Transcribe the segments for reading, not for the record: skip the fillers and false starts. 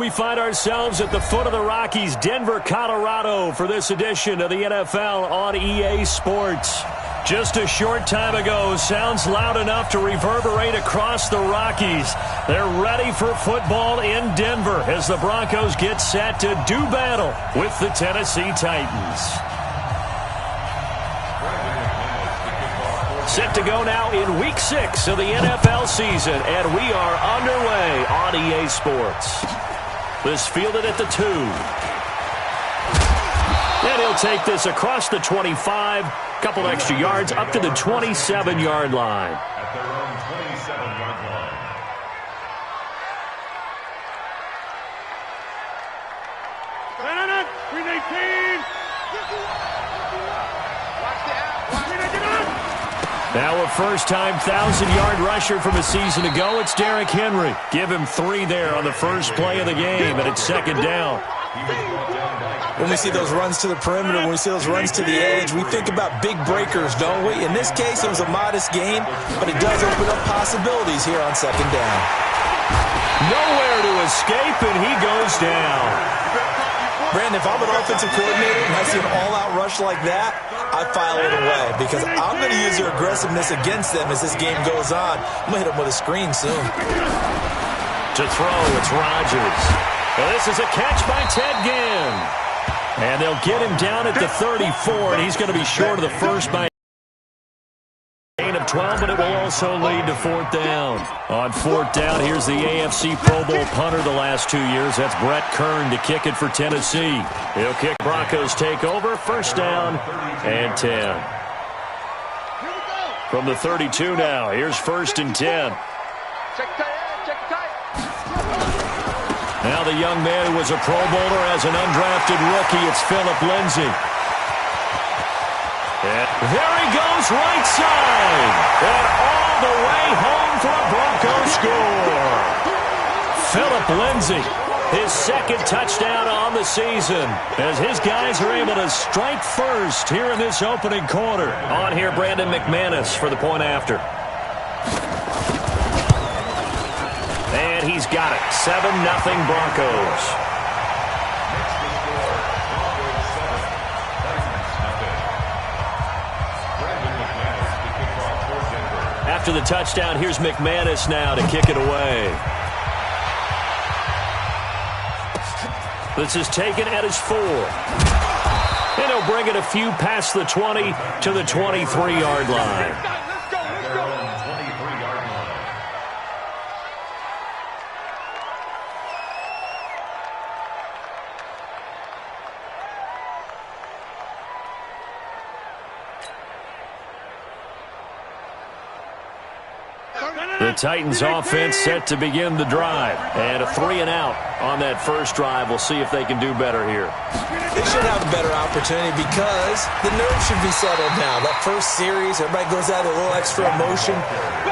We find ourselves at the foot of the Rockies, Denver, Colorado, for this edition of the NFL on EA Sports. Just a short time ago, sounds loud enough to reverberate across the Rockies. They're ready for football in Denver as the Broncos get set to do battle with the Tennessee Titans. Set to go now in Week 6 of the NFL season, and we are underway on EA Sports. This fielded at the 2. And he'll take this across the 25, couple extra yards up to the 27-yard line. At their own 27-yard line. Now a first-time 1,000-yard rusher from a season ago. It's Derrick Henry. Give him 3 there on the first play of the game, and it's second down. When we see those runs to the perimeter, when we see those runs to the edge, we think about big breakers, don't we? In this case, it was a modest game, but it does open up possibilities here on second down. Nowhere to escape, and he goes down. Brandon, if I'm an offensive coordinator and I see an all-out rush like that, I file it away because I'm going to use their aggressiveness against them as this game goes on. I'm going to hit them with a screen soon. To throw, it's Rodgers. Well, this is a catch by Ted Ginn. And they'll get him down at the 34, and he's going to be short of the first by a gain of 12, but it will also lead to fourth down. On fourth down, here's the AFC Pro Bowl punter the last 2 years. That's Brett Kern to kick it for Tennessee. He'll kick. Broncos take over. First down and 10. From the 32 now, here's first and 10. Now the young man who was a Pro Bowler as an undrafted rookie, it's Philip Lindsay. And there he goes, right side. And all the way home for a Broncos score. Philip Lindsay, his second touchdown on the season, as his guys are able to strike first here in this opening quarter. On here, Brandon McManus for the point after. And he's got it. 7-0 Broncos. After the touchdown, here's McManus now to kick it away. This is taken at his 4. And he'll bring it a few past the 20 to the 23-yard line. The Titans offense set to begin the drive. And a 3-and-out on that first drive. We'll see if they can do better here. They should have a better opportunity because the nerves should be settled now. That first series, everybody goes out with a little extra emotion.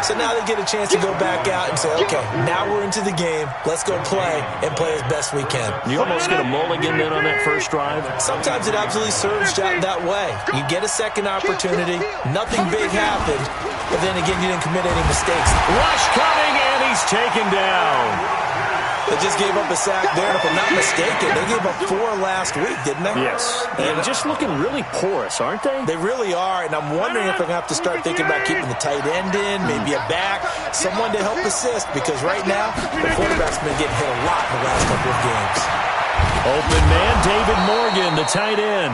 So now they get a chance to go back out and say, okay, now we're into the game. Let's go play and play as best we can. You almost get a mulligan then on that first drive? Sometimes it absolutely serves that way. You get a second opportunity. Nothing big happened. But then again, you didn't commit any mistakes. Rush coming, and he's taken down. They just gave up a sack there, and if I'm not mistaken, they gave up 4 last week, didn't they? Yes. And just looking really porous, aren't they? They really are, and I'm wondering if I'm going to have to start thinking about keeping the tight end in, maybe a back, someone to help assist, because right now, the quarterback's been getting hit a lot in the last couple of games. Open man, David Morgan, the tight end.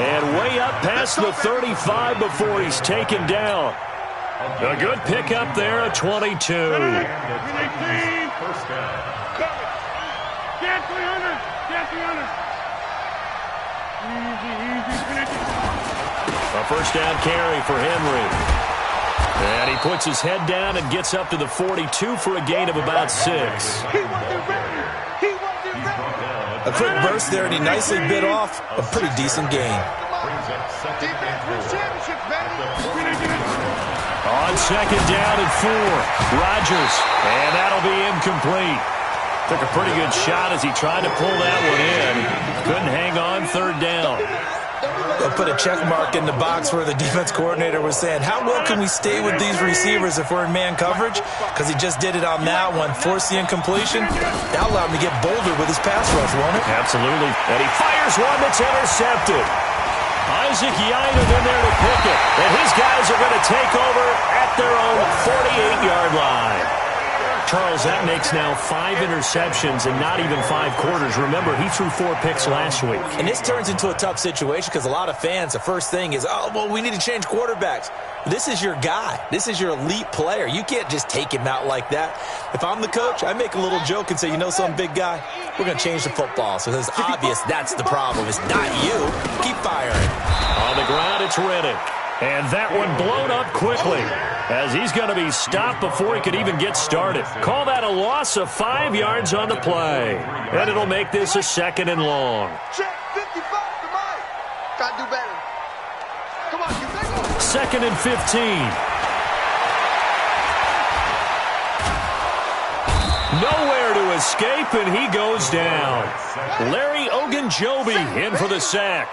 And way up past the 35 before he's taken down. A good pickup there at 22. First down. Get 300. Get 300. A first down carry for Henry. And he puts his head down and gets up to the 42 for a gain of about 6. A quick burst there, and he nicely bit off a pretty decent gain. On second down and 4, Rodgers, and that'll be incomplete. Took a pretty good shot as he tried to pull that one in. Couldn't hang on third down. They'll put a check mark in the box where the defense coordinator was saying, how well can we stay with these receivers if we're in man coverage? Because he just did it on that one, forced the incompletion. That'll allow him to get bolder with his pass rush, won't it? Absolutely. And he fires one that's intercepted. Isaac Yiadom in there to pick it. And his guys are going to take over at their own 48-yard line. Charles, that makes now 5 interceptions and not even 5 quarters. Remember, he threw 4 picks last week. And this turns into a tough situation because a lot of fans, the first thing is, oh, well, we need to change quarterbacks. This is your guy. This is your elite player. You can't just take him out like that. If I'm the coach, I make a little joke and say, you know some big guy, we're going to change the football. So it's obvious that's the problem. It's not you. Keep firing. On the ground, it's Reddick. And that one blown up quickly as he's going to be stopped before he could even get started. Call that a loss of 5 yards on the play. And it'll make this a 2nd and long. Check 55 to Mike. Got to do better. Come on, you think 2nd and 15. Nowhere to escape, and he goes down. Larry Ogunjobi in for the sack.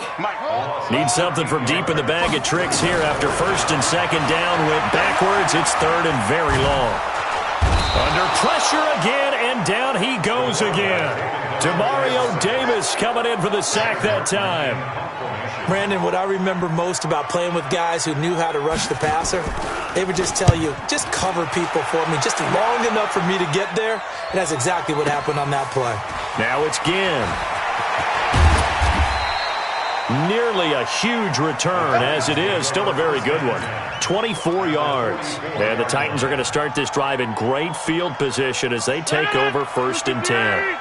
Needs something from deep in the bag of tricks here after 1st and 2nd down. Went backwards. It's 3rd and very long. Under pressure again, and down he goes again. Demario Davis coming in for the sack that time. Brandon, what I remember most about playing with guys who knew how to rush the passer, they would just tell you, just cover people for me, just long enough for me to get there. And that's exactly what happened on that play. Now it's Ginn. Nearly a huge return, as it is. Still a very good one. 24 yards. And the Titans are going to start this drive in great field position as they take over 1st and 10.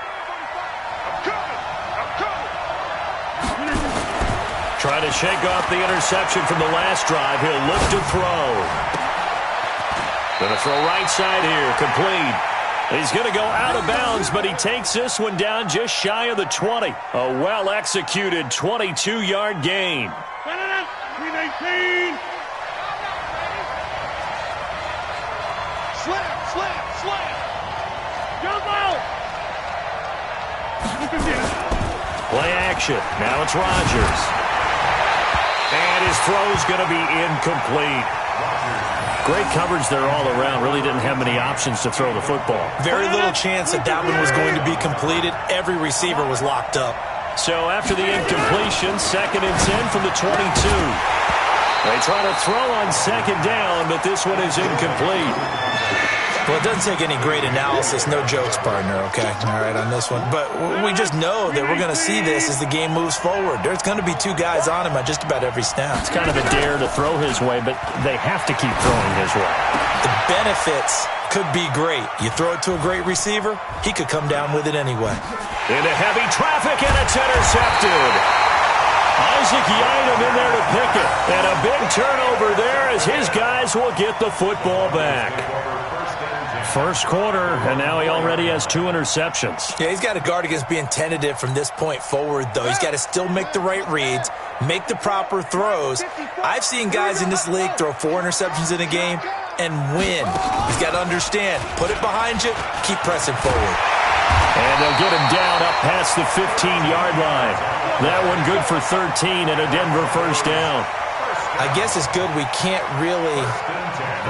Trying to shake off the interception from the last drive. He'll look to throw. Going to throw right side here. Complete. He's going to go out of bounds, but he takes this one down just shy of the 20. A well-executed 22-yard gain. 319. Slam. Jump out. Play action. Now it's Rodgers. And his throw's going to be incomplete. Great coverage there all around. Really didn't have many options to throw the football. Very little chance that that one was going to be completed. Every receiver was locked up. So after the incompletion, 2nd and 10 from the 22. They try to throw on 2nd down, but this one is incomplete. Well, it doesn't take any great analysis. No jokes, partner, okay? All right, on this one. But we just know that we're going to see this as the game moves forward. There's going to be 2 guys on him at just about every snap. It's kind of a dare to throw his way, but they have to keep throwing his way. The benefits could be great. You throw it to a great receiver, he could come down with it anyway. Into heavy traffic, and it's intercepted. Isaac Yiadom in there to pick it. And a big turnover there as his guys will get the football back. 1st quarter, and now he already has 2 interceptions. Yeah, he's got to guard against being tentative from this point forward, though. He's got to still make the right reads, make the proper throws. I've seen guys in this league throw 4 interceptions in a game and win. He's got to understand, put it behind you, keep pressing forward. And they'll get him down up past the 15-yard line. That one good for 13 and a Denver 1st down. I guess it's good we can't really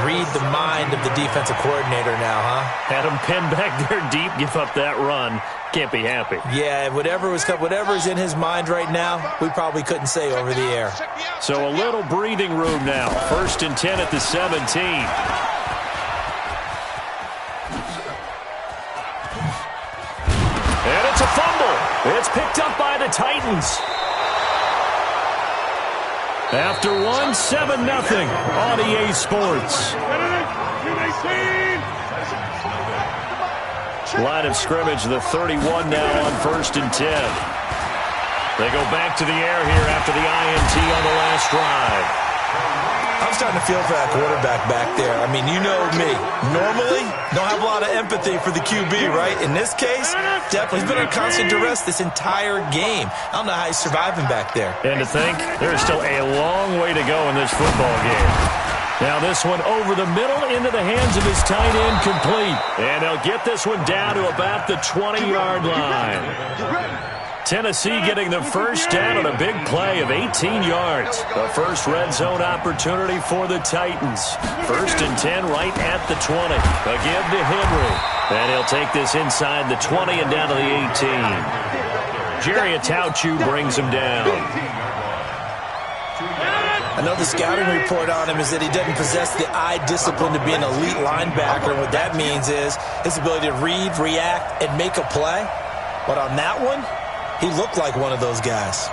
read the mind of the defensive coordinator now, huh? Had him pinned back there deep, give up that run. Can't be happy. Yeah, whatever's in his mind right now, we probably couldn't say over the air. So a little breathing room now. 1st and 10 at the 17. And it's a fumble. It's picked up by the Titans. After 1, 7-0 on EA Sports. Line of scrimmage, the 31 now on 1st and 10. They go back to the air here after the INT on the last drive. I'm starting to feel for that quarterback back there. I mean, you know me. Normally, don't have a lot of empathy for the QB, right? In this case, definitely. He's been under constant duress this entire game. I don't know how he's surviving back there. And to think, there's still a long way to go in this football game. Now this one over the middle into the hands of his tight end, complete. And they'll get this one down to about the 20-yard line. Tennessee getting the first down on a big play of 18 yards. The first red zone opportunity for the Titans. 1st and 10 right at the 20. A give to Henry. And he'll take this inside the 20 and down to the 18. Jerry Atauchu brings him down. I know the scouting report on him is that he doesn't possess the eye discipline to be an elite linebacker. And what that means is his ability to read, react, and make a play. But on that one, he looked like one of those guys.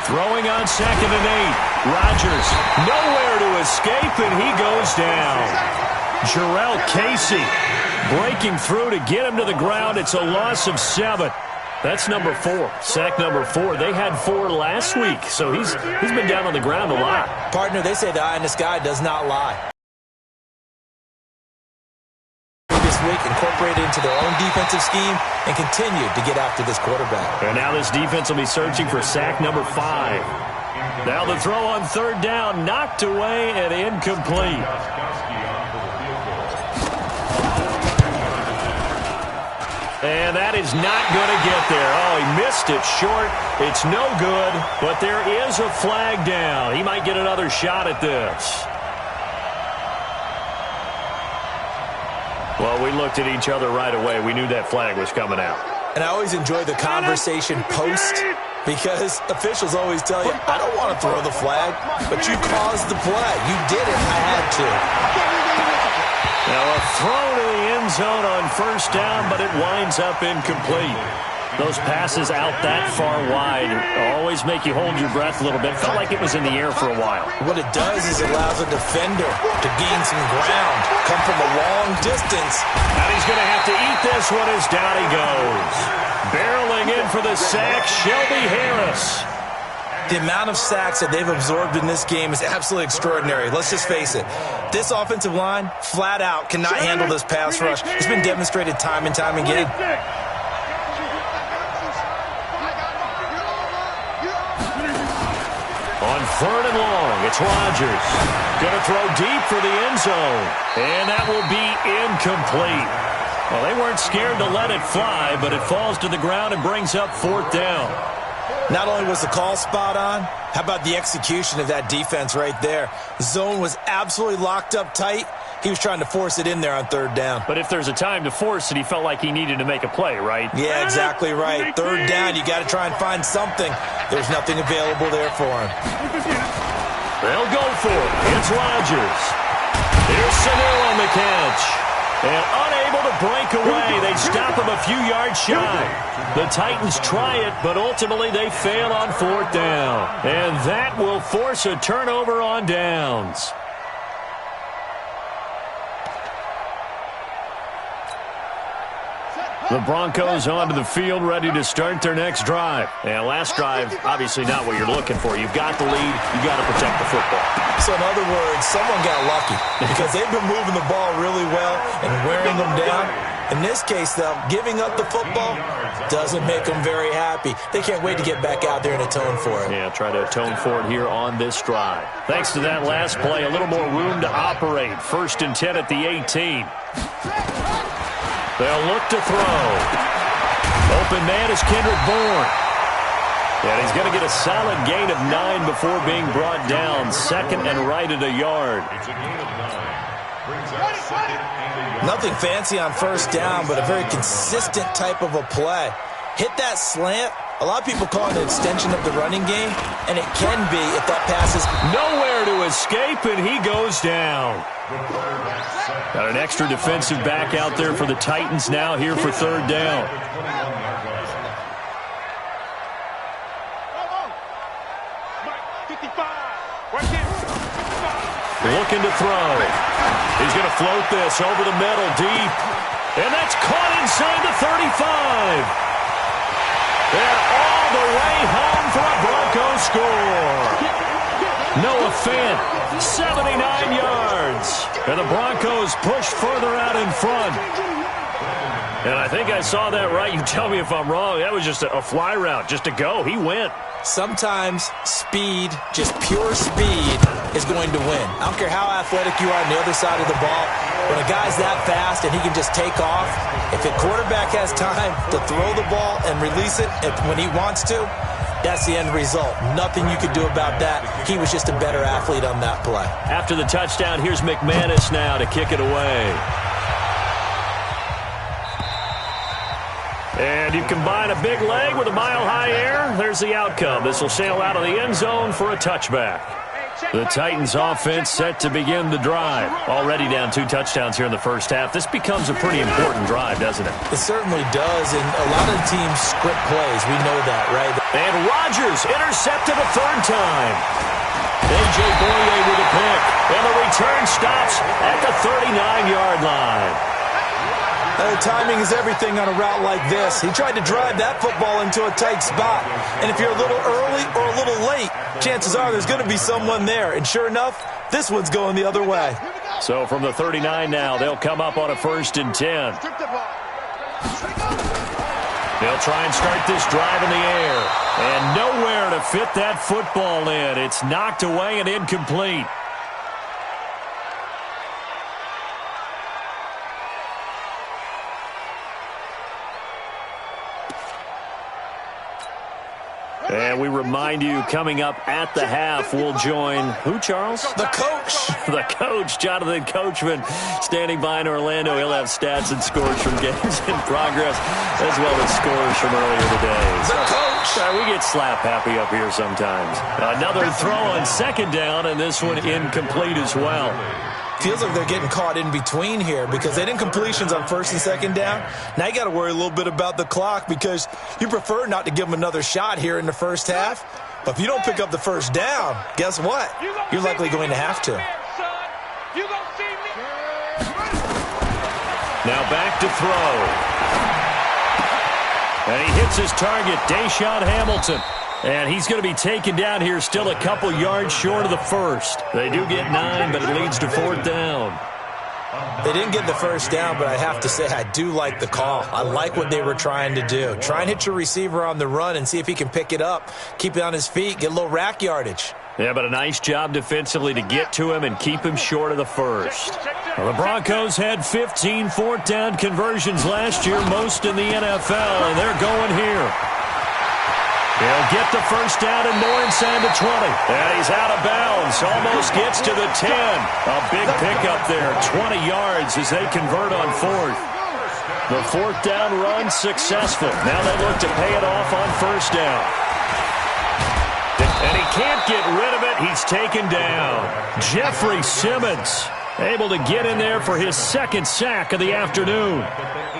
Throwing on 2nd and 8. Rodgers nowhere to escape, and he goes down. Jarrell Casey breaking through to get him to the ground. It's a loss of 7. That's number 4. Sack number 4. They had 4 last week, so he's been down on the ground a lot. Partner, they say the eye in the sky does not lie. This week, incorporated into their own defensive scheme and continued to get after this quarterback. And now this defense will be searching for sack number 5. Now the throw on 3rd down, knocked away and incomplete. And that is not going to get there. Oh, he missed it short. It's no good, but there is a flag down. He might get another shot at this. Well, we looked at each other right away. We knew that flag was coming out. And I always enjoy the conversation post because officials always tell you, I don't want to throw the flag, but you caused the play. You did it. I had to. Now a throw to the end zone on 1st down, but it winds up incomplete. Those passes out that far wide always make you hold your breath a little bit. Felt like it was in the air for a while. What it does is it allows a defender to gain some ground, come from a long distance. And he's going to have to eat this one as down he goes. Barreling in for the sack, Shelby Harris. The amount of sacks that they've absorbed in this game is absolutely extraordinary. Let's just face it. This offensive line, flat out, cannot handle this pass rush. It's been demonstrated time and time again. On 3rd and long, it's Rodgers. Going to throw deep for the end zone. And that will be incomplete. Well, they weren't scared to let it fly, but it falls to the ground and brings up 4th down. Not only was the call spot on, how about the execution of that defense right there? The zone was absolutely locked up tight. He was trying to force it in there on 3rd down. But if there's a time to force it, he felt like he needed to make a play, right? Yeah, exactly right. 3rd down, you got to try and find something. There's nothing available there for him. They'll go for it. It's Rodgers. Here's Sanu on the catch. And unable to break away. They stop him a few yards shy. The Titans try it, but ultimately they fail on 4th down. And that will force a turnover on downs. The Broncos onto the field, ready to start their next drive. And last drive, obviously not what you're looking for. You've got the lead. You've got to protect the football. So in other words, someone got lucky because they've been moving the ball really well and wearing them down. In this case, though, giving up the football doesn't make them very happy. They can't wait to get back out there and atone for it. Yeah, try to atone for it here on this drive. Thanks to that last play, a little more room to operate. 1st and 10 at the 18. They'll look to throw. Open man is Kendrick Bourne. And he's going to get a solid gain of 9 before being brought down. 2nd and right at a yard. Nothing fancy on 1st down, but a very consistent type of a play. Hit that slant. A lot of people call it an extension of the running game, and it can be if that pass is nowhere to escape, and he goes down. Got an extra defensive back out there for the Titans now here for 3rd down. Looking to throw. He's going to float this over the middle deep. And that's caught inside the 35. And all the way home for a Broncos score. Noah Fant, 79 yards. And the Broncos push further out in front. And I think I saw that right. You tell me if I'm wrong. That was just a fly route, just to go. He went. Sometimes speed, just pure speed, is going to win. I don't care how athletic you are on the other side of the ball. When a guy's that fast and he can just take off, if a quarterback has time to throw the ball and release it when he wants to, that's the end result. Nothing you could do about that. He was just a better athlete on that play. After the touchdown, here's McManus now to kick it away. And you combine a big leg with a mile-high air, there's the outcome. This will sail out of the end zone for a touchback. The Titans offense set to begin the drive. Already down 2 touchdowns here in the first half. This becomes a pretty important drive, doesn't it? It certainly does, and a lot of teams script plays. We know that, right? And Rodgers intercepted a 3rd time. A.J. Boye with a pick. And the return stops at the 39-yard line. The timing is everything on a route like this. He tried to drive that football into a tight spot. And if you're a little early or a little late, chances are there's going to be someone there. And sure enough, this one's going the other way. So from the 39 now, they'll come up on a 1st and 10. They'll try and start this drive in the air. And nowhere to fit that football in. It's knocked away and incomplete. And we remind you, coming up at the half, we'll join who, Charles? The coach. The coach, Jonathan Coachman, standing by in Orlando. He'll have stats and scores from games in progress, as well as scores from earlier today. The coach. We get slap happy up here sometimes. Another throw on 2nd down, and this one incomplete as well. Feels like they're getting caught in between here because they didn't completions on 1st and 2nd down. Now you got to worry a little bit about the clock because you prefer not to give them another shot here in the first half. But if you don't pick up the 1st down, guess what? You're likely going to have to. Now back to throw. And he hits his target, Deshaun Hamilton. And he's going to be taken down here still a couple yards short of the 1st. They do get 9, but it leads to 4th down. They didn't get the 1st down, but I have to say I do like the call. I like what they were trying to do. Try and hit your receiver on the run and see if he can pick it up, keep it on his feet, get a little rack yardage. Yeah, but a nice job defensively to get to him and keep him short of the 1st. Well, the Broncos had 15 4th down conversions last year, most in the NFL, and they're going here. He'll get the 1st down and more inside the 20. And he's out of bounds. Almost gets to the 10. A big pickup there. 20 yards as they convert on 4th. The 4th down run successful. Now they look to pay it off on 1st down. And he can't get rid of it. He's taken down. Jeffrey Simmons able to get in there for his 2nd sack of the afternoon.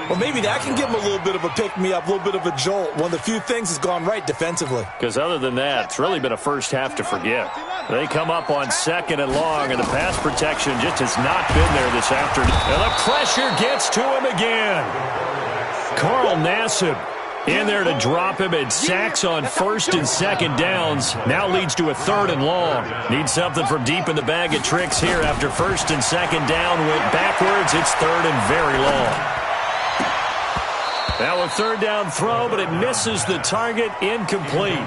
Well, maybe that can give him a little bit of a pick-me-up, a little bit of a jolt. One of the few things that's gone right defensively. Because other than that, it's really been a first half to forget. They come up on 2nd and long, and the pass protection just has not been there this afternoon. And the pressure gets to him again. Carl Nassib in there to drop him, and sacks on 1st and 2nd downs. Now leads to a 3rd and long. Needs something from deep in the bag of tricks here after 1st and 2nd down. Went backwards. It's 3rd and very long. Now a 3rd down throw, but it misses the target, incomplete.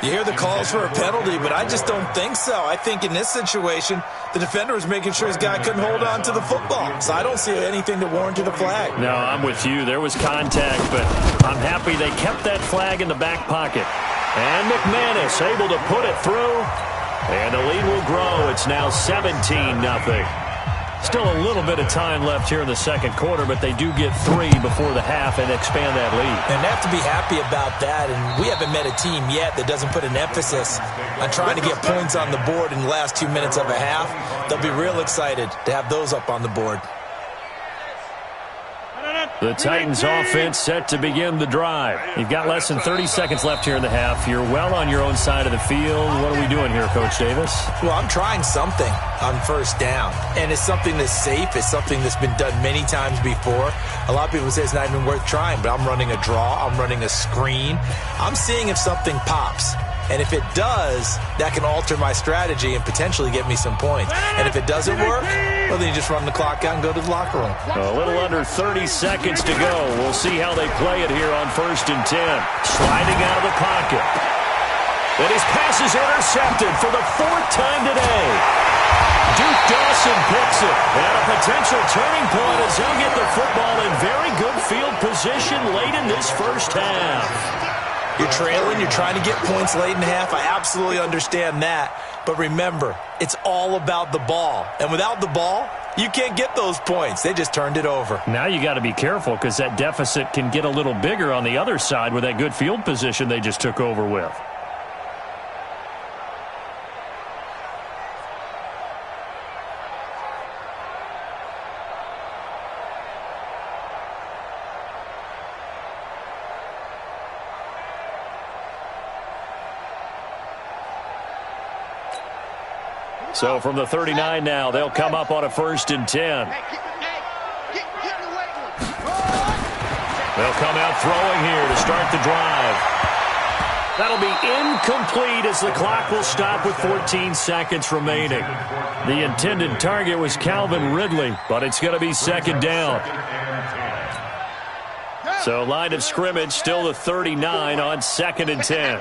You hear the calls for a penalty, but I just don't think so. I think in this situation, the defender was making sure his guy couldn't hold on to the football. So I don't see anything to warrant a flag. No, I'm with you. There was contact, but I'm happy they kept that flag in the back pocket. And McManus able to put it through. And the lead will grow. It's now 17-0. Still a little bit of time left here in the 2nd quarter, but they do get 3 before the half and expand that lead. And they have to be happy about that. And we haven't met a team yet that doesn't put an emphasis on trying to get points on the board in the last 2 minutes of a half. They'll be real excited to have those up on the board. The Titans offense set to begin the drive. You've got less than 30 seconds left here in the half. You're well on your own side of the field. What are we doing here, Coach Davis? Well, I'm trying something on 1st down. And it's something that's safe. It's something that's been done many times before. A lot of people say it's not even worth trying, but I'm running a draw. I'm running a screen. I'm seeing if something pops. And if it does, that can alter my strategy and potentially get me some points. And if it doesn't work, well, then you just run the clock out and go to the locker room. A little under 30 seconds to go. We'll see how they play it here on 1st and 10. Sliding out of the pocket. And his pass is intercepted for the 4th time today. Duke Dawson picks it. And a potential turning point as they'll get the football in very good field position late in this first half. You're trailing, you're trying to get points late in the half. I absolutely understand that. But remember, it's all about the ball. And without the ball, you can't get those points. They just turned it over. Now you got to be careful because that deficit can get a little bigger on the other side with that good field position they just took over with. So from the 39 now, they'll come up on a 1st and 10. They'll come out throwing here to start the drive. That'll be incomplete as the clock will stop with 14 seconds remaining. The intended target was Calvin Ridley, but it's going to be 2nd down. So line of scrimmage still the 39 on 2nd and 10.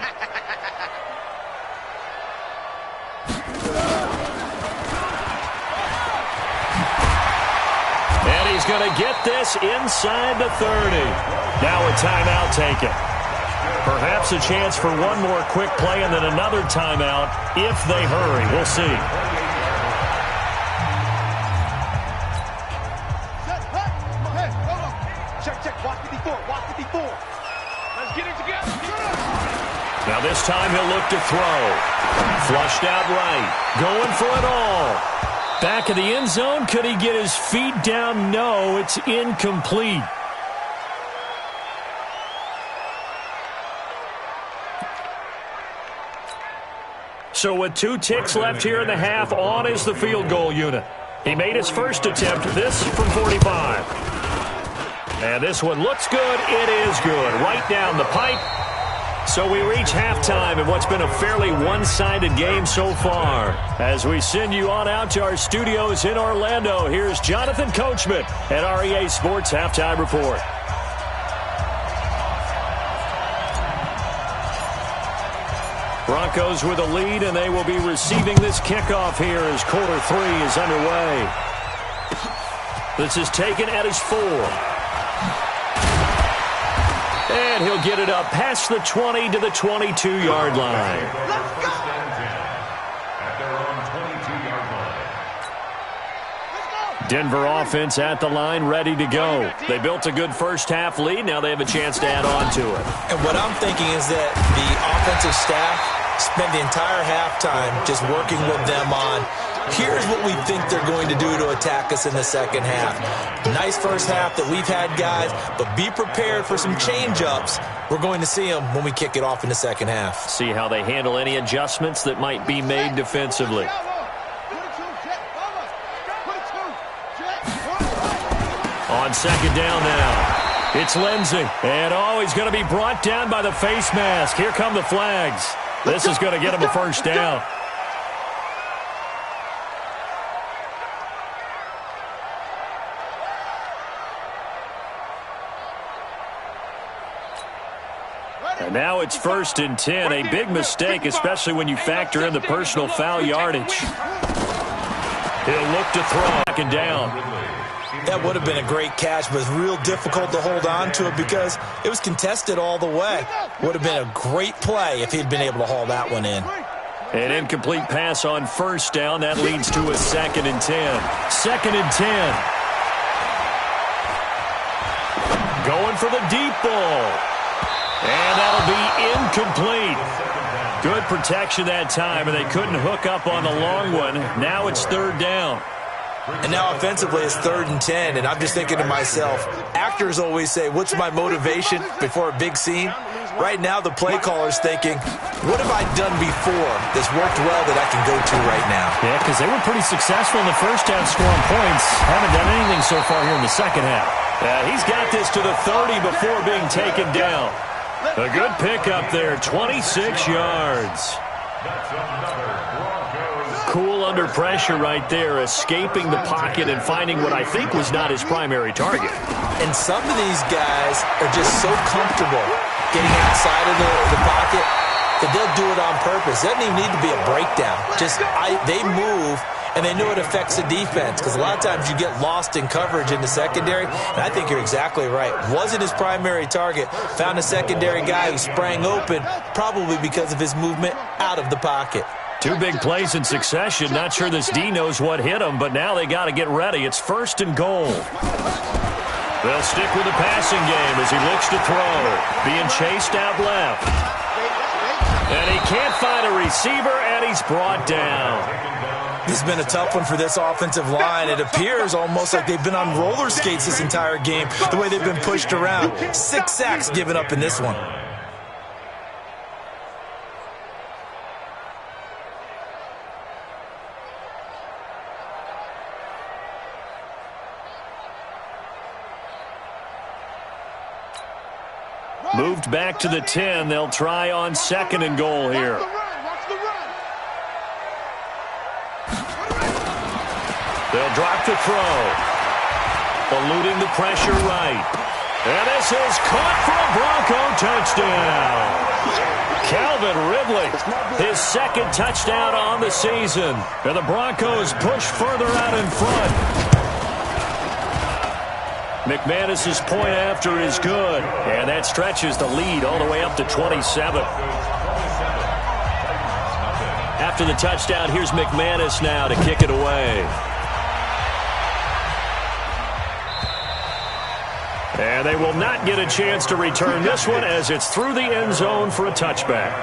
He's going to get this inside the 30. Now a timeout taken. Perhaps a chance for one more quick play and then another timeout if they hurry. We'll see. Check. Watch 54. Let's get it together. Now this time he'll look to throw. Flushed out right. Going for it all. Back of the end zone. Could he get his feet down? No, it's incomplete. So with 2 ticks left here in the half, on is the field goal unit. He made his first attempt, this from 45. And this one looks good. It is good. Right down the pipe. So we reach halftime in what's been a fairly one-sided game so far. As we send you on out to our studios in Orlando, here's Jonathan Coachman at REA Sports Halftime Report. Broncos with a lead, and they will be receiving this kickoff here as quarter 3 is underway. This is taken at his 4. And he'll get it up past the 20 to the 22-yard line. At their own 22-yard line. Denver offense at the line, ready to go. They built a good first-half lead. Now they have a chance to add on to it. And what I'm thinking is that the offensive staff spent the entire halftime just working with them on, here's what we think they're going to do to attack us in the second half. Nice first half that we've had, guys, but be prepared for some change-ups. We're going to see them when we kick it off in the second half. See how they handle any adjustments that might be made defensively. On 2nd down now, it's Lindsey. And he's going to be brought down by the face mask. Here come the flags. This is going to get him a first down. And now it's 1st and 10. A big mistake, especially when you factor in the personal foul yardage. He'll look to throw. 2nd down. That would have been a great catch, but it's real difficult to hold on to it because it was contested all the way. Would have been a great play if he'd been able to haul that one in. An incomplete pass on 1st down. That leads to a 2nd and 10. 2nd and 10. Going for the deep ball. And that'll be incomplete. Good protection that time, and they couldn't hook up on the long one. Now it's 3rd down. And now offensively it's 3rd and 10, and I'm just thinking to myself, actors always say, what's my motivation before a big scene? Right now the play caller's thinking, what have I done before that's worked well that I can go to right now? Yeah, because they were pretty successful in the first half scoring points. Haven't done anything so far here in the second half. He's got this to the 30 before being taken down. A good pickup there, 26 yards. Cool under pressure right there, escaping the pocket and finding what I think was not his primary target. And some of these guys are just so comfortable getting outside of the pocket that they'll do it on purpose. It doesn't even need to be a breakdown. Just they move and they know it affects the defense because a lot of times you get lost in coverage in the secondary, and I think you're exactly right. Wasn't his primary target. Found a secondary guy who sprang open, probably because of his movement out of the pocket. Two big plays in succession. Not sure this D knows what hit him, but now they got to get ready. It's 1st and goal. They'll stick with the passing game as he looks to throw. Being chased out left. And he can't find a receiver, and he's brought down. This has been a tough one for this offensive line. It appears almost like they've been on roller skates this entire game, the way they've been pushed around. 6 sacks given up in this one. Moved back to the 10. They'll try on 2nd and goal here. They'll drop the throw. Eluding the pressure right. And this is caught for a Bronco touchdown. Calvin Ridley, his 2nd touchdown on the season. And the Broncos push further out in front. McManus's point after is good, and that stretches the lead all the way up to 27. After the touchdown, here's McManus now to kick it away. And they will not get a chance to return this one as it's through the end zone for a touchback.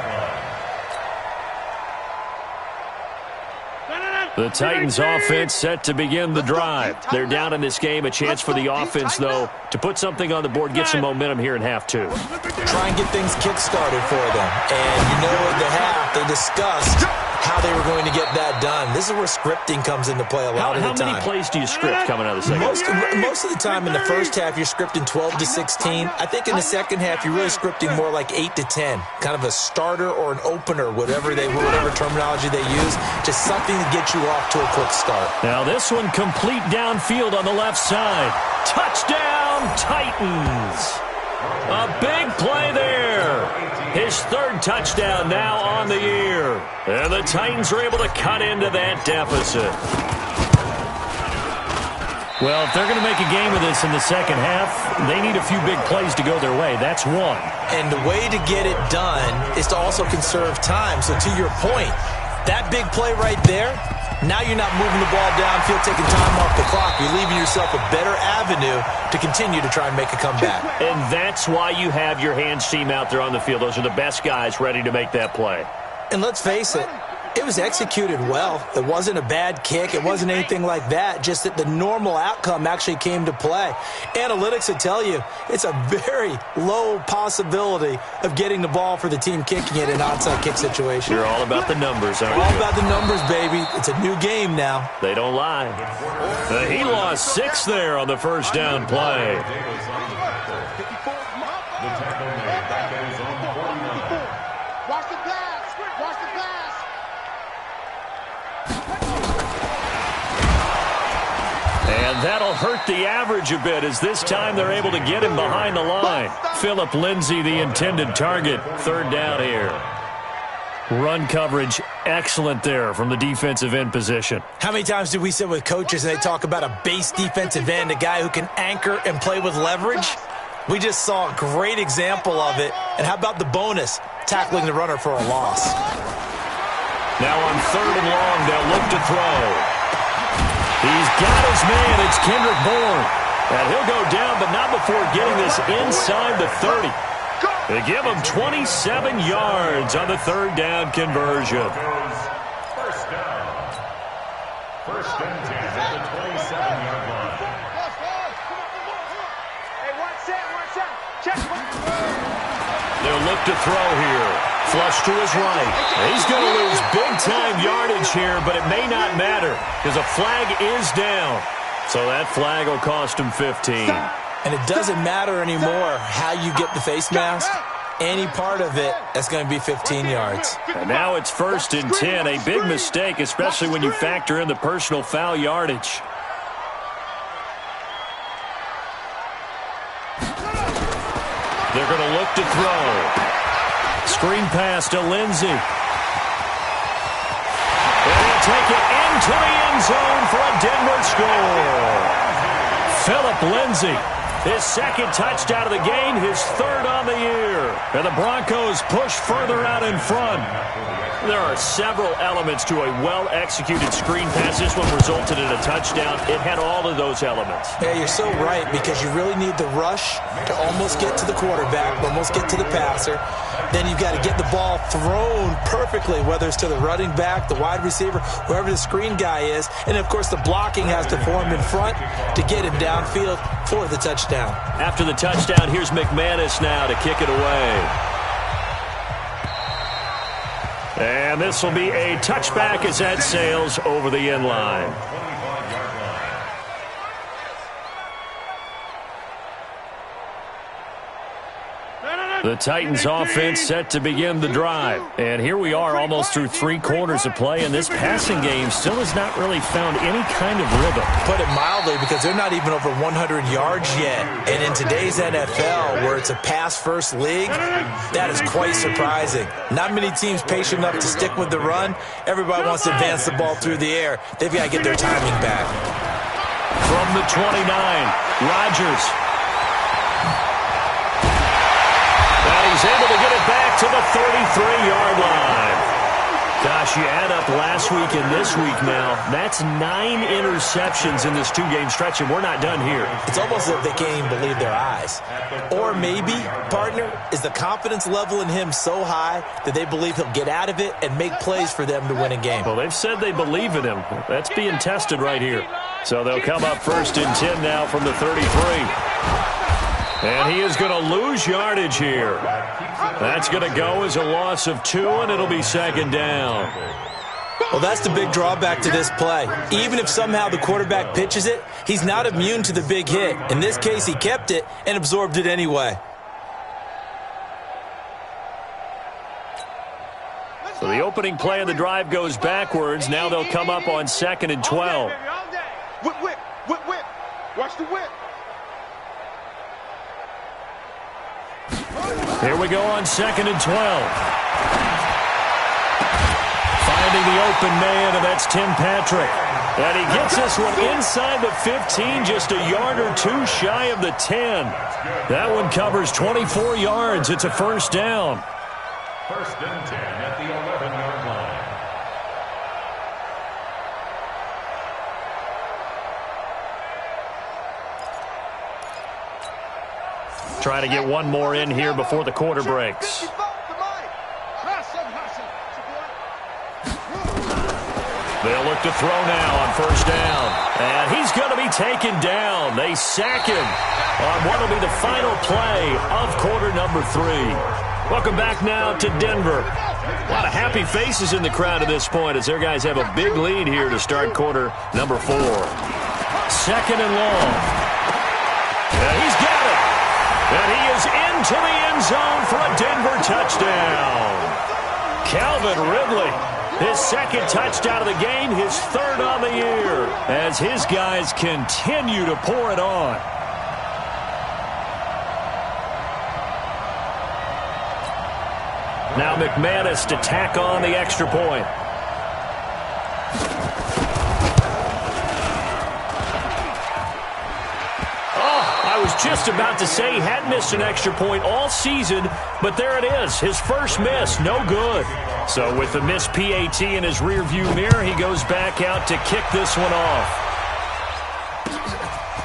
The Titans offense set to begin the drive. They're down in this game. A chance for the offense, though, to put something on the board, get some momentum here in half 2. Try and get things kick-started for them. And you know at the half, they discussed how they were going to get that done. This is where scripting comes into play a lot of the time. How many plays do you script coming out of the second half? Most of the time in the first half, you're scripting 12 to 16. I think in the second half, you're really scripting more like 8 to 10. Kind of a starter or an opener, whatever terminology they use. Just something to get you off to a quick start. Now this one complete downfield on the left side. Touchdown, Titans. A big play there. His 3rd touchdown now on the year. And the Titans are able to cut into that deficit. Well, if they're going to make a game of this in the second half, they need a few big plays to go their way. That's one. And the way to get it done is to also conserve time. So to your point, that big play right there, now you're not moving the ball downfield, taking time off the clock. You're leaving yourself a better avenue to continue to try and make a comeback. And that's why you have your hands team out there on the field. Those are the best guys ready to make that play. And let's face it, it was executed well. It wasn't a bad kick. It wasn't anything like that. Just that the normal outcome actually came to play. Analytics will tell you it's a very low possibility of getting the ball for the team kicking it in an onside kick situation. You're all about the numbers, aren't you? All about the numbers, baby. It's a new game now. They don't lie. He lost 6 there on the first down play. And that'll hurt the average a bit as this time they're able to get him behind the line. Phillip Lindsay, the intended target. 3rd down here. Run coverage, excellent there from the defensive end position. How many times do we sit with coaches and they talk about a base defensive end, a guy who can anchor and play with leverage? We just saw a great example of it. And how about the bonus, tackling the runner for a loss? Now on 3rd and long, they'll look to throw. He's got his man. It's Kendrick Bourne. And he'll go down, but not before getting this inside the 30. They give him 27 yards on the 3rd down conversion. First down. 1st and 10 at the 27-yard line. Hey, watch out. Check. They'll look to throw here. Flush to his right. He's going to lose big-time yardage here, but it may not matter because a flag is down. So that flag will cost him 15. And it doesn't matter anymore how you get the face mask. Any part of it, that's going to be 15 yards. And now it's 1st and 10. A big mistake, especially when you factor in the personal foul yardage. They're going to look to throw. Screen pass to Lindsay. And he take it into the end zone for a Denver score. Philip Lindsay, his second touchdown of the game, his third on the year. And the Broncos push further out in front. There are several elements to a well-executed screen pass. This one resulted in a touchdown. It had all of those elements. Yeah, you're so right, because you really need the rush to almost get to the quarterback, almost get to the passer. Then you've got to get the ball thrown perfectly, whether it's to the running back, the wide receiver, whoever the screen guy is. And, of course, the blocking has to form in front to get him downfield for the touchdown. After the touchdown, here's McManus now to kick it away. And this will be a touchback as that sails over the end line. The Titans offense set to begin the drive. And here we are almost through 3 quarters of play, and this passing game still has not really found any kind of rhythm. Put it mildly, because they're not even over 100 yards yet. And in today's NFL, where it's a pass-first league, that is quite surprising. Not many teams patient enough to stick with the run. Everybody wants to advance the ball through the air. They've got to get their timing back. From the 29, Rodgers. He's able to get it back to the 33-yard line. Gosh, you add up last week and this week now, that's 9 interceptions in this 2-game stretch, and we're not done here. It's almost as if they can't even believe their eyes. Or maybe, partner, is the confidence level in him so high that they believe he'll get out of it and make plays for them to win a game. Well, they've said they believe in him. That's being tested right here. So they'll come up 1st and 10 now from the 33. And he is going to lose yardage here. That's going to go as a loss of 2, and it'll be 2nd down. Well, that's the big drawback to this play. Even if somehow the quarterback pitches it, he's not immune to the big hit. In this case, he kept it and absorbed it anyway. So the opening play of the drive goes backwards. Now they'll come up on 2nd and 12. Whip, whip, whip, whip. Watch the whip. Here we go on 2nd and 12. Finding the open man, and that's Tim Patrick. And he gets this one inside the 15, just a yard or 2 shy of the 10. That one covers 24 yards. It's a 1st down. 1st and 10 at the 11-yard line. Trying to get one more in here before the quarter breaks. They'll look to throw now on 1st down. And he's going to be taken down. They sack him on what will be the final play of quarter number 3. Welcome back now to Denver. A lot of happy faces in the crowd at this point as their guys have a big lead here to start quarter number 4. 2nd and long. And he's got it. And he is into the end zone for a Denver touchdown. Calvin Ridley, his 2nd touchdown of the game, his 3rd on the year, as his guys continue to pour it on. Now McManus to tack on the extra point. I was just about to say he hadn't missed an extra point all season, but there it is. His first miss, no good. So with the missed PAT in his rearview mirror, he goes back out to kick this one off.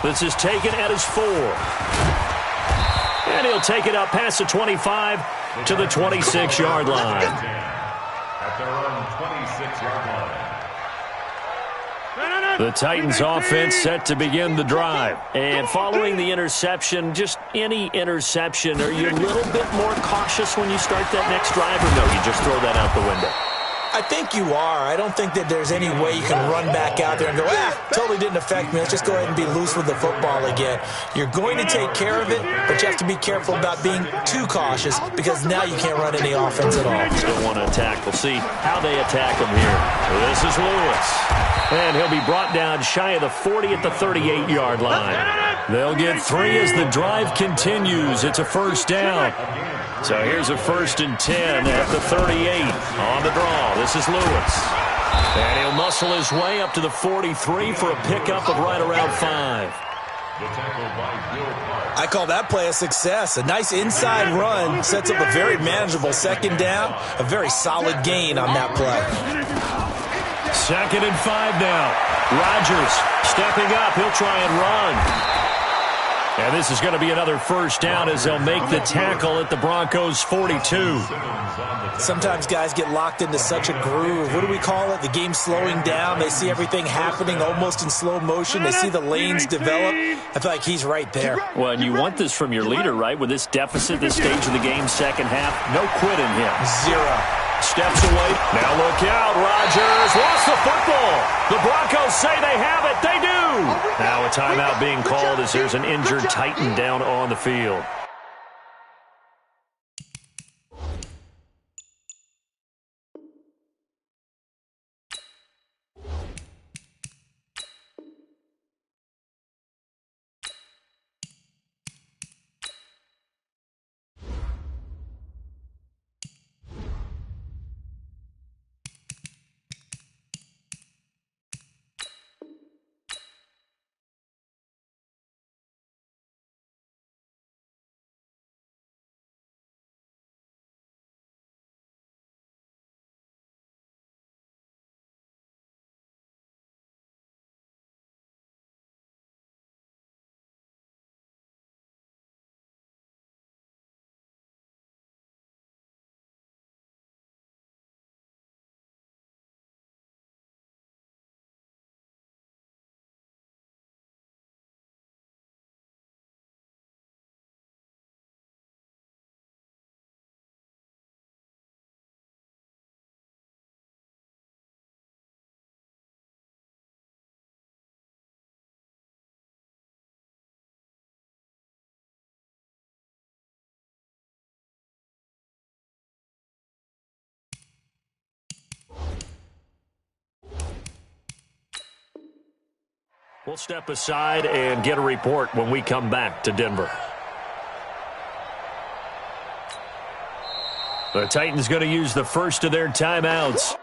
This is taken at his 4. And he'll take it up past the 25 to the 26-yard line. At their own 26-yard line. The Titans offense set to begin the drive. And following the interception, just any interception, are you a little bit more cautious when you start that next drive, or no, you just throw that out the window? I think you are. I don't think that there's any way you can run back out there and go, totally didn't affect me. Let's just go ahead and be loose with the football again. You're going to take care of it, but you have to be careful about being too cautious because now you can't run any offense at all. Still want to attack. We'll see how they attack him here. This is Lewis. And he'll be brought down shy of the 40 at the 38-yard line. They'll get 3 as the drive continues. It's a 1st down. So here's a 1st and 10 at the 38 on the draw. This is Lewis. And he'll muscle his way up to the 43 for a pickup of right around 5. The tackle by Bill Park. I call that play a success. A nice inside run sets up a very manageable second down. A very solid gain on that play. 2nd and 5 now. Rodgers stepping up. He'll try and run. And this is going to be another first down as they'll make the tackle at the Broncos' 42. Sometimes guys get locked into such a groove. What do we call it? The game's slowing down. They see everything happening almost in slow motion. They see the lanes develop. I feel like he's right there. Well, and you want this from your leader, right? With this deficit, this stage of the game, second half, no quit in him. 0. Steps away. Now look out. Rodgers lost the football. The Broncos say they have it. They do. Now a timeout being called as there's an injured Titan down on the field. We'll step aside and get a report when we come back to Denver. The Titans going to use the first of their timeouts.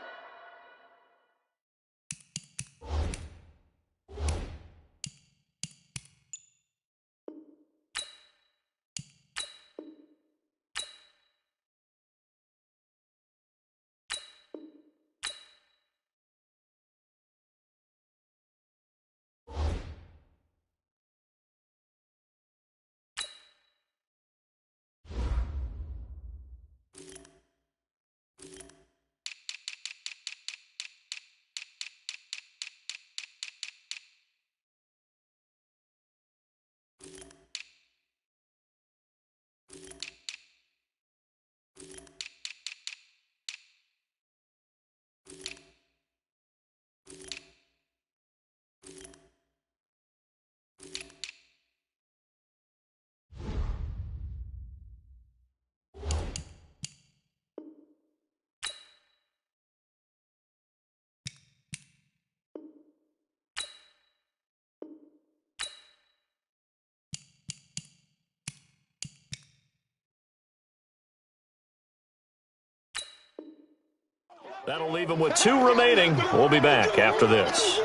That'll leave him with 2 remaining. We'll be back after this.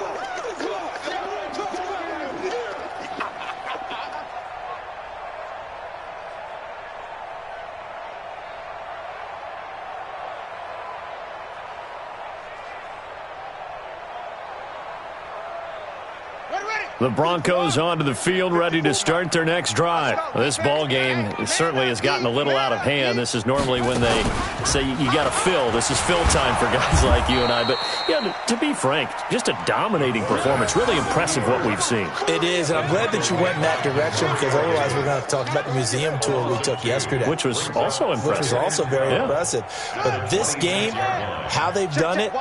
The Broncos onto the field, ready to start their next drive. This ball game certainly has gotten a little out of hand. This is normally when they say you got to fill. This is fill time for guys like you and I. But, yeah, to be frank, just a dominating performance. Really impressive what we've seen. It is, and I'm glad that you went in that direction because otherwise we're going to talk about the museum tour we took yesterday. Which was also impressive. Which was also very impressive. But this game, how they've done it,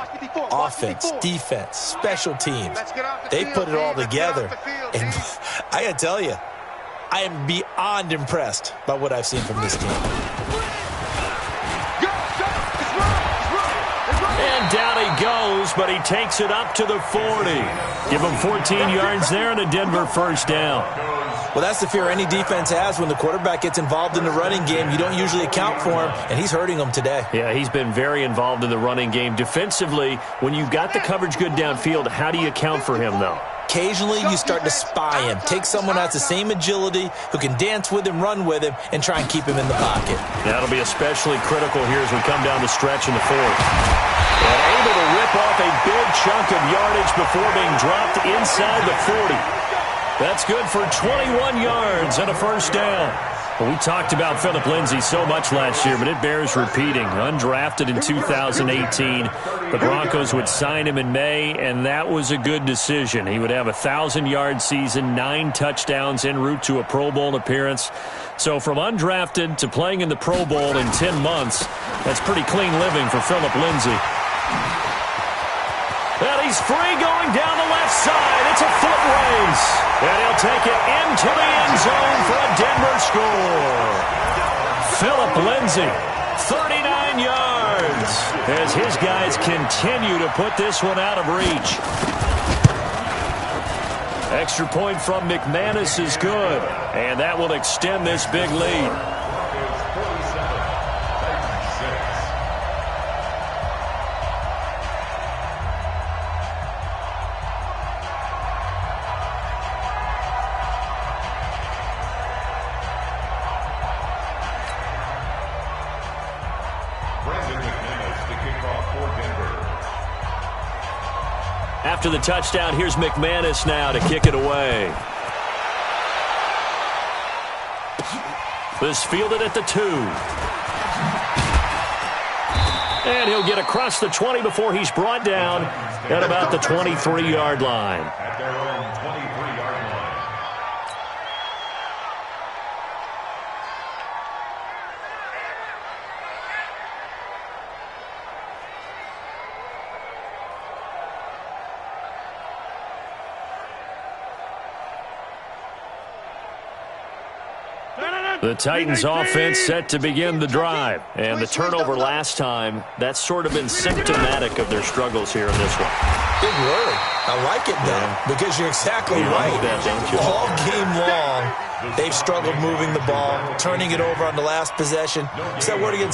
offense, defense, special teams, they've put it all together. And I got to tell you, I am beyond impressed by what I've seen from this team. And down he goes, but he takes it up to the 40. Give him 14 yards there and a Denver first down. Well, that's the fear any defense has when the quarterback gets involved in the running game. You don't usually account for him, and he's hurting them today. Yeah, he's been very involved in the running game. Defensively, when you've got the coverage good downfield, how do you account for him, though? Occasionally, you start to spy him. Take someone that's the same agility, who can dance with him, run with him, and try and keep him in the pocket. That'll be especially critical here as we come down the stretch in the fourth. And able to rip off a big chunk of yardage before being dropped inside the 40. That's good for 21 yards and a first down. Well, we talked about Phillip Lindsay so much last year, but it bears repeating. Undrafted in 2018. The Broncos would sign him in May, and that was a good decision. He would have a 1,000-yard season, 9 touchdowns en route to a Pro Bowl appearance. So from undrafted to playing in the Pro Bowl in 10 months, that's pretty clean living for Phillip Lindsay. And he's free going down the left side. It's a foot race. And he'll take it into the end zone for a Denver score. Phillip Lindsay, 39 yards, as his guys continue to put this one out of reach. Extra point from McManus is good, and that will extend this big lead. After the touchdown, here's McManus now to kick it away. This fielded at the 2. And he'll get across the 20 before he's brought down at about the 23-yard line. At their own 23-yard line. The Titans offense set to begin the drive. And the turnover last time, that's sort of been symptomatic of their struggles here in this one. Big word. I like it, though, because you're exactly right. All game long, they've struggled moving the ball, turning it over on the last possession. What's that word again?